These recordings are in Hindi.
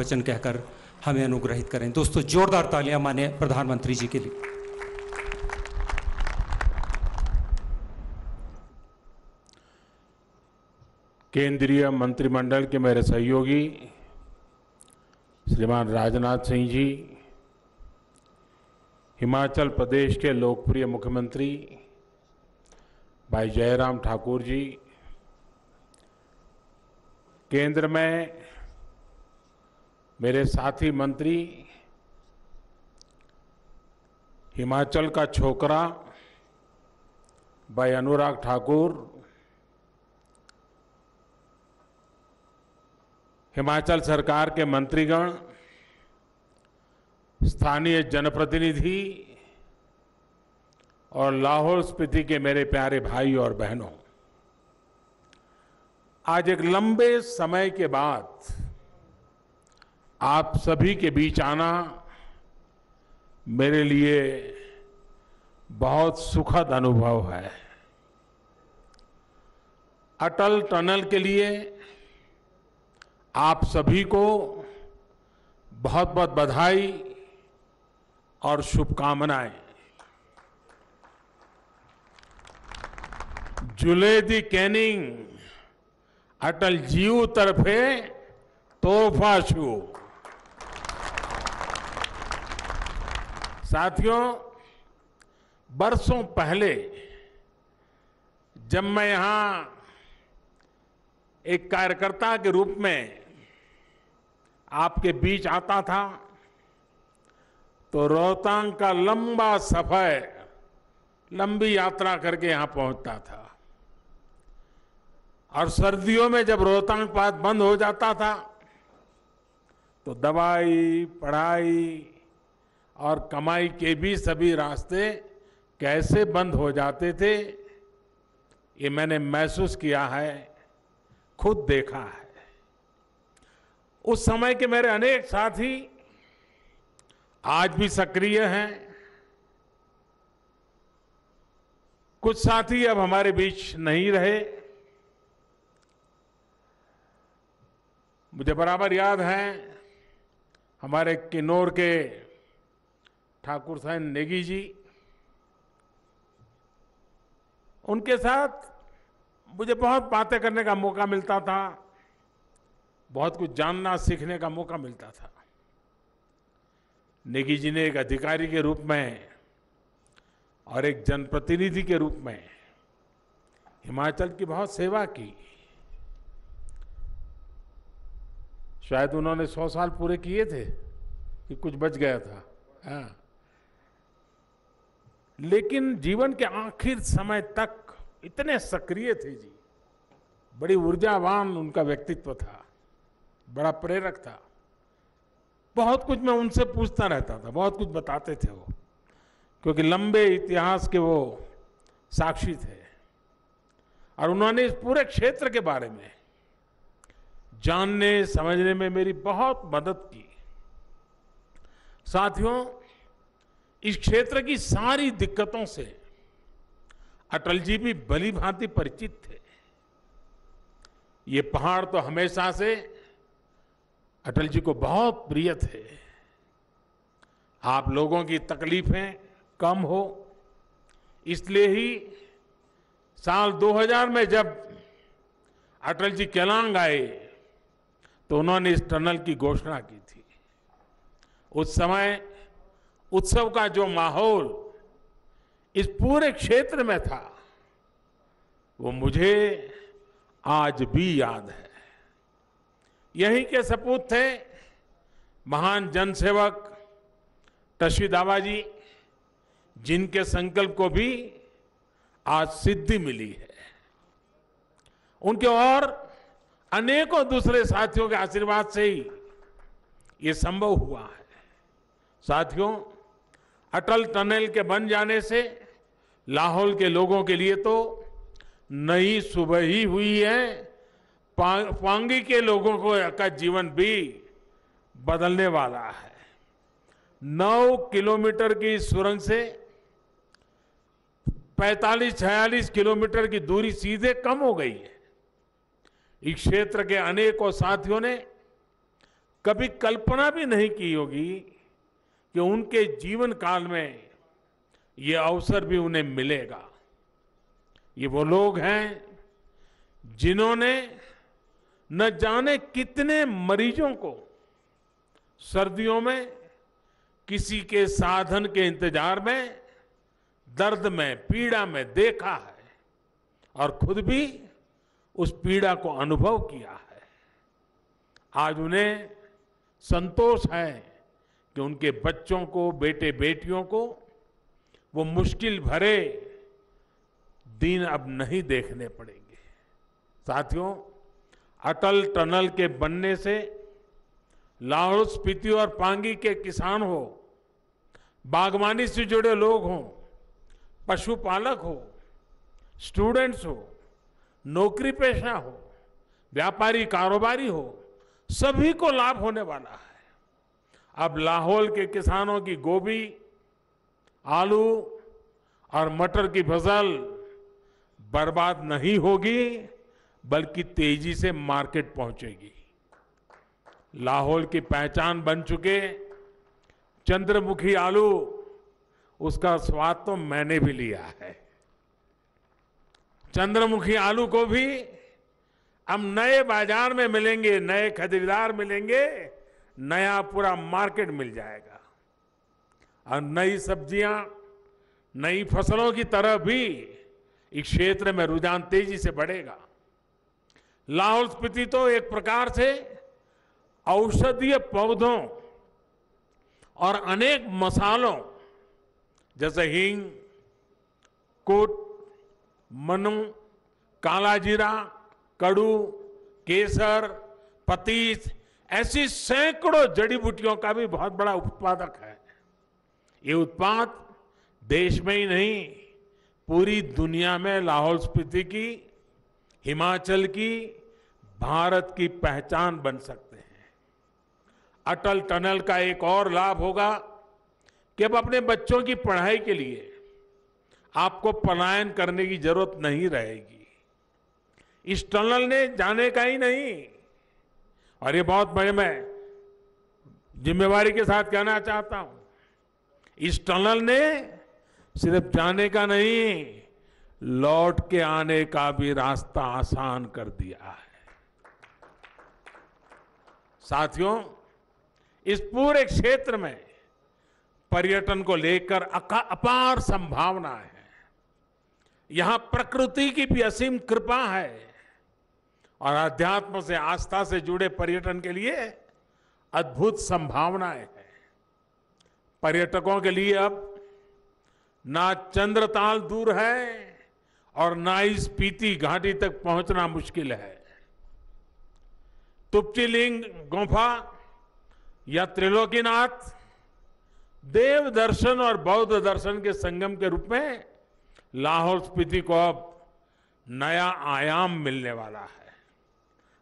वचन कहकर हमें अनुग्रहित करें। दोस्तों, जोरदार तालियां माने प्रधानमंत्री जी के लिए। केंद्रीय मंत्रिमंडल के मेरे सहयोगी श्रीमान राजनाथ सिंह जी, हिमाचल प्रदेश के लोकप्रिय मुख्यमंत्री भाई जयराम ठाकुर जी, केंद्र में मेरे साथी मंत्री, हिमाचल का छोकरा भाई अनुराग ठाकुर, हिमाचल सरकार के मंत्रीगण, स्थानीय जनप्रतिनिधि और लाहौल स्पीति के मेरे प्यारे भाई और बहनों, आज एक लंबे समय के बाद आप सभी के बीच आना मेरे लिए बहुत सुखद अनुभव है। अटल टनल के लिए आप सभी को बहुत बहुत बधाई और शुभकामनाएं। जुले दी कैनिंग अटल जीव तरफे तोहफा छू। साथियों, बरसों पहले जब मैं यहां एक कार्यकर्ता के रूप में आपके बीच आता था तो रोहतांग का लंबा सफर, लंबी यात्रा करके यहां पहुंचता था और सर्दियों में जब रोहतांग पास बंद हो जाता था तो दवाई, पढ़ाई और कमाई के भी सभी रास्ते कैसे बंद हो जाते थे, ये मैंने महसूस किया है, खुद देखा है। उस समय के मेरे अनेक साथी आज भी सक्रिय हैं। कुछ साथी अब हमारे बीच नहीं रहे। मुझे बराबर याद है हमारे किन्नौर के ठाकुर साहब नेगी जी, उनके साथ मुझे बहुत बातें करने का मौका मिलता था, बहुत कुछ जानना सीखने का मौका मिलता था। नेगी जी ने एक अधिकारी के रूप में और एक जनप्रतिनिधि के रूप में हिमाचल की बहुत सेवा की। शायद उन्होंने 100 साल पूरे किए थे कि कुछ बच गया था। हाँ। लेकिन जीवन के आखिर समय तक इतने सक्रिय थे जी, बड़ी ऊर्जावान उनका व्यक्तित्व था, बड़ा प्रेरक था। बहुत कुछ मैं उनसे पूछता रहता था, बहुत कुछ बताते थे वो, क्योंकि लंबे इतिहास के वो साक्षी थे और उन्होंने इस पूरे क्षेत्र के बारे में जानने समझने में मेरी बहुत मदद की। साथियों, इस क्षेत्र की सारी दिक्कतों से अटल जी भी भली भांति परिचित थे। ये पहाड़ तो हमेशा से अटल जी को बहुत प्रिय थे। आप लोगों की तकलीफें कम हो, इसलिए ही साल 2000 में जब अटल जी केलांग आए तो उन्होंने इस टनल की घोषणा की थी। उस समय उत्सव का जो माहौल इस पूरे क्षेत्र में था वो मुझे आज भी याद है। यहीं के सपूत थे महान जनसेवक टशी दावा जी, जिनके संकल्प को भी आज सिद्धि मिली है। उनके और अनेकों दूसरे साथियों के आशीर्वाद से ही ये संभव हुआ है। साथियों, अटल टनल के बन जाने से लाहौल के लोगों के लिए तो नई सुबह ही हुई है, पांगी के लोगों का जीवन भी बदलने वाला है। 9 किलोमीटर की सुरंग से 45-46 किलोमीटर की दूरी सीधे कम हो गई है। इस क्षेत्र के अनेकों साथियों ने कभी कल्पना भी नहीं की होगी कि उनके जीवन काल में ये अवसर भी उन्हें मिलेगा। ये वो लोग हैं जिन्होंने न जाने कितने मरीजों को सर्दियों में किसी के साधन के इंतजार में, दर्द में, पीड़ा में देखा है और खुद भी उस पीड़ा को अनुभव किया है। आज उन्हें संतोष है कि उनके बच्चों को, बेटे बेटियों को वो मुश्किल भरे दिन अब नहीं देखने पड़ेंगे। साथियों, अटल टनल के बनने से लाहौल स्पीति और पांगी के किसान हो, बागवानी से जुड़े लोग हों, पशुपालक हो, स्टूडेंट्स हो, नौकरी पेशा हो, व्यापारी कारोबारी हो, सभी को लाभ होने वाला है। अब लाहौल के किसानों की गोभी, आलू और मटर की फसल बर्बाद नहीं होगी, बल्कि तेजी से मार्केट पहुंचेगी। लाहौल की पहचान बन चुके चंद्रमुखी आलू, उसका स्वाद तो मैंने भी लिया है। चंद्रमुखी आलू को भी हम नए बाजार में मिलेंगे, नए खरीदार मिलेंगे, नया पूरा मार्केट मिल जाएगा। और नई सब्जियां, नई फसलों की तरफ भी इस क्षेत्र में रुझान तेजी से बढ़ेगा। लाहौल स्पीति तो एक प्रकार से औषधीय पौधों और अनेक मसालों जैसे हींग, कुट, मनु, काला जीरा, कड़ू, केसर, पतीस, ऐसी सैकड़ों जड़ी बूटियों का भी बहुत बड़ा उत्पादक है। ये उत्पाद देश में ही नहीं, पूरी दुनिया में लाहौल स्पीति की, हिमाचल की, भारत की पहचान बन सकते हैं। अटल टनल का एक और लाभ होगा कि अब अपने बच्चों की पढ़ाई के लिए आपको पलायन करने की जरूरत नहीं रहेगी। इस टनल ने जाने का ही नहीं, और ये बहुत बड़े मैं जिम्मेवारी के साथ कहना चाहता हूं, इस टनल ने सिर्फ जाने का नहीं, लौट के आने का भी रास्ता आसान कर दिया है। साथियों, इस पूरे क्षेत्र में पर्यटन को लेकर अपार संभावनाएं हैं। यहां प्रकृति की भी असीम कृपा है और अध्यात्म से, आस्था से जुड़े पर्यटन के लिए अद्भुत संभावनाएं हैं। पर्यटकों के लिए अब ना चंद्रताल दूर है और ना ही स्पीति घाटी तक पहुंचना मुश्किल है। तुप्तिलिंग गुफा या त्रिलोकीनाथ देव दर्शन और बौद्ध दर्शन के संगम के रूप में लाहौल स्पीति को अब नया आयाम मिलने वाला है।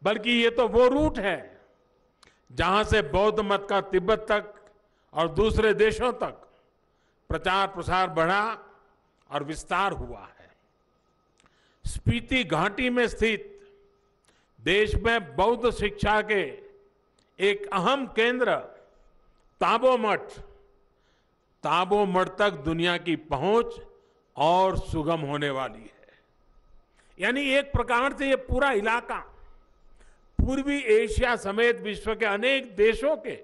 बल्कि ये तो वो रूट है जहां से बौद्ध मत का तिब्बत तक और दूसरे देशों तक प्रचार प्रसार बढ़ा और विस्तार हुआ है। स्पीति घाटी में स्थित देश में बौद्ध शिक्षा के एक अहम केंद्र ताबो मठ तक दुनिया की पहुंच और सुगम होने वाली है। यानी एक प्रकार से ये पूरा इलाका पूर्वी एशिया समेत विश्व के अनेक देशों के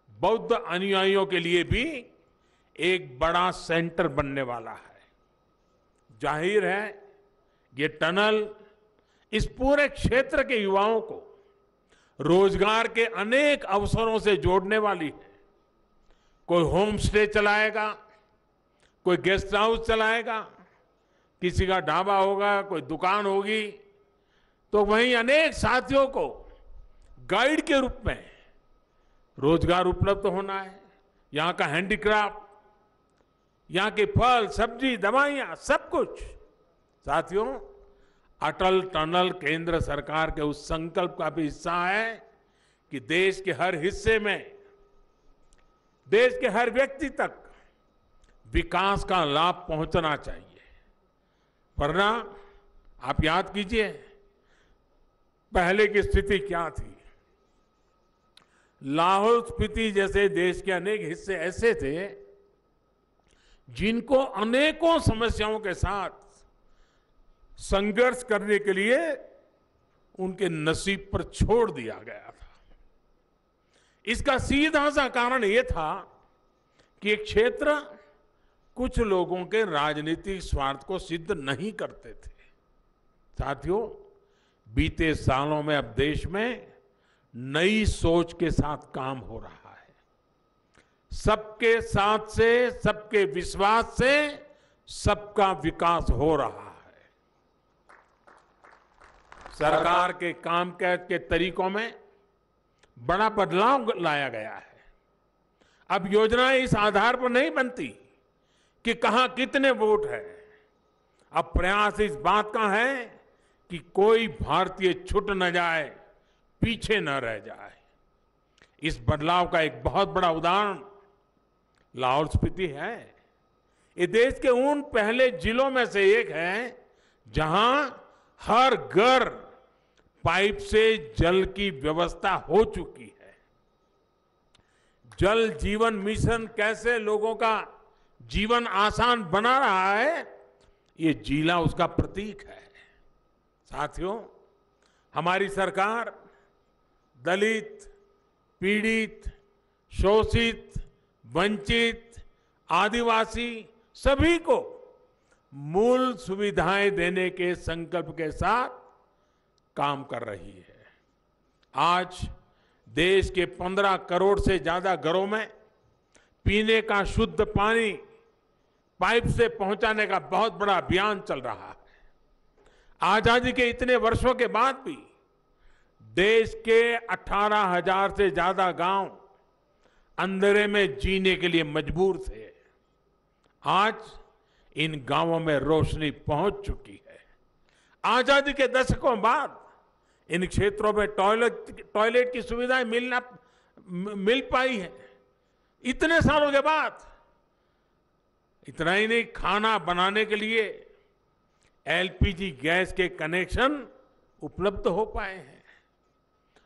बौद्ध अनुयायियों के लिए भी एक बड़ा सेंटर बनने वाला है। जाहिर है ये टनल इस पूरे क्षेत्र के युवाओं को रोजगार के अनेक अवसरों से जोड़ने वाली है। कोई होम स्टे चलाएगा, कोई गेस्ट हाउस चलाएगा, किसी का ढाबा होगा, कोई दुकान होगी, तो वहीं अनेक साथियों को गाइड के रूप में रोजगार उपलब्ध होना है। यहाँ का हैंडीक्राफ्ट, यहाँ के फल, सब्जी, दवाइयाँ, सब कुछ। साथियों, अटल टनल केंद्र सरकार के उस संकल्प का भी हिस्सा है कि देश के हर हिस्से में, देश के हर व्यक्ति तक विकास का लाभ पहुंचना चाहिए। वरना आप याद कीजिए पहले की स्थिति क्या थी। लाहौल स्पीति जैसे देश के अनेक हिस्से ऐसे थे जिनको अनेकों समस्याओं के साथ संघर्ष करने के लिए उनके नसीब पर छोड़ दिया गया था। इसका सीधा सा कारण यह था कि एक क्षेत्र कुछ लोगों के राजनीतिक स्वार्थ को सिद्ध नहीं करते थे। साथियों, बीते सालों में अब देश में नई सोच के साथ काम हो रहा है। सबके साथ से, सबके विश्वास से सबका विकास हो रहा है। सरकार के कामकाज के तरीकों में बड़ा बदलाव लाया गया है। अब योजनाएं इस आधार पर नहीं बनती कि कहां कितने वोट है। अब प्रयास इस बात का है कि कोई भारतीय छूट न जाए, पीछे न रह जाए। इस बदलाव का एक बहुत बड़ा उदाहरण लाहौल स्पीति है। ये देश के उन पहले जिलों में से एक है जहां हर घर पाइप से जल की व्यवस्था हो चुकी है। जल जीवन मिशन कैसे लोगों का जीवन आसान बना रहा है, ये जिला उसका प्रतीक है। साथियों, हमारी सरकार दलित, पीड़ित, शोषित, वंचित, आदिवासी सभी को मूल सुविधाएं देने के संकल्प के साथ काम कर रही है। आज देश के 15 करोड़ से ज्यादा घरों में पीने का शुद्ध पानी पाइप से पहुंचाने का बहुत बड़ा अभियान चल रहा है। आजादी के इतने वर्षों के बाद भी देश के 18,000 से ज्यादा गांव अंधेरे में जीने के लिए मजबूर थे। आज इन गांवों में रोशनी पहुंच चुकी है। आजादी के दशकों बाद इन क्षेत्रों में टॉयलेट की सुविधाएं मिल पाई है। इतने सालों के बाद इतना ही नहीं, खाना बनाने के लिए एलपीजी गैस के कनेक्शन उपलब्ध हो पाए हैं।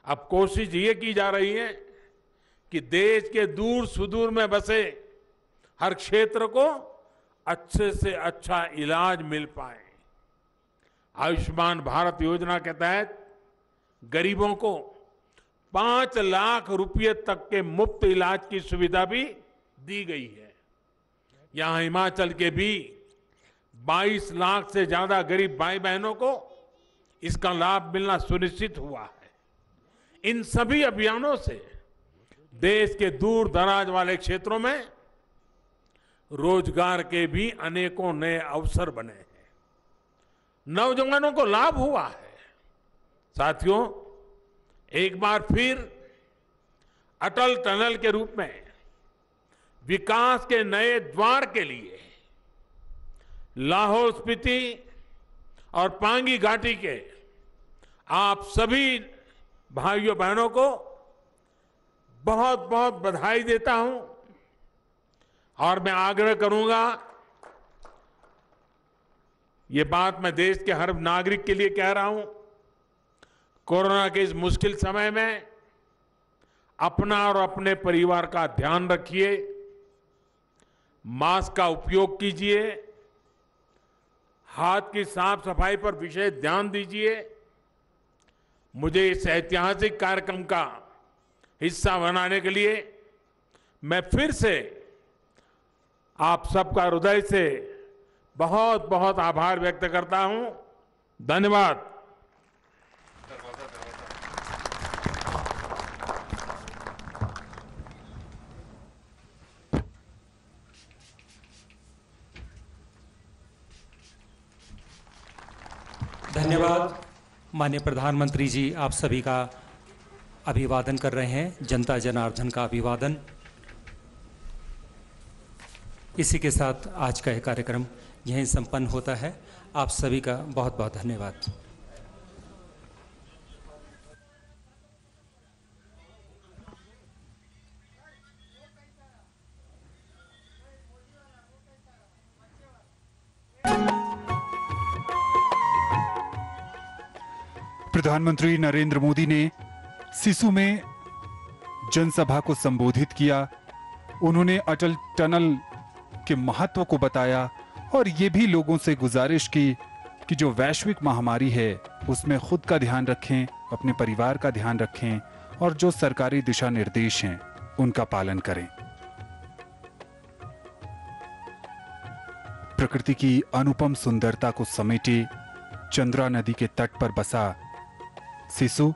अब कोशिश ये की जा रही है कि देश के दूर सुदूर में बसे हर क्षेत्र को अच्छे से अच्छा इलाज मिल पाए। आयुष्मान भारत योजना के तहत गरीबों को 5 लाख रुपए तक के मुफ्त इलाज की सुविधा भी दी गई है। यहां हिमाचल के भी 22 लाख से ज्यादा गरीब भाई बहनों को इसका लाभ मिलना सुनिश्चित हुआ है। इन सभी अभियानों से देश के दूर दराज वाले क्षेत्रों में रोजगार के भी अनेकों नए अवसर बने हैं। नौजवानों को लाभ हुआ है। साथियों, एक बार फिर अटल टनल के रूप में विकास के नए द्वार के लिए लाहौल स्पीति और पांगी घाटी के आप सभी भाइयों बहनों को बहुत बहुत बधाई देता हूं और मैं आग्रह करूंगा, ये बात मैं देश के हर नागरिक के लिए कह रहा हूं, कोरोना के इस मुश्किल समय में अपना और अपने परिवार का ध्यान रखिए, मास्क का उपयोग कीजिए, हाथ की साफ सफाई पर विशेष ध्यान दीजिए। मुझे इस ऐतिहासिक कार्यक्रम का हिस्सा बनाने के लिए मैं फिर से आप सबका हृदय से बहुत बहुत आभार व्यक्त करता हूं। धन्यवाद। धन्यवाद। माननीय प्रधानमंत्री जी, आप सभी का अभिवादन कर रहे हैं। जनता जनार्दन का अभिवादन। इसी के साथ आज का यह कार्यक्रम यहीं संपन्न होता है। आप सभी का बहुत बहुत धन्यवाद। प्रधानमंत्री नरेंद्र मोदी ने सिसु में जनसभा को संबोधित किया। उन्होंने अटल टनल के महत्व को बताया और ये भी लोगों से गुजारिश की कि जो वैश्विक महामारी है उसमें खुद का ध्यान रखें, अपने परिवार का ध्यान रखें और जो सरकारी दिशा निर्देश हैं उनका पालन करें। प्रकृति की अनुपम सुंदरता को समेटे चंद्रा नदी के तट पर बसा सिसु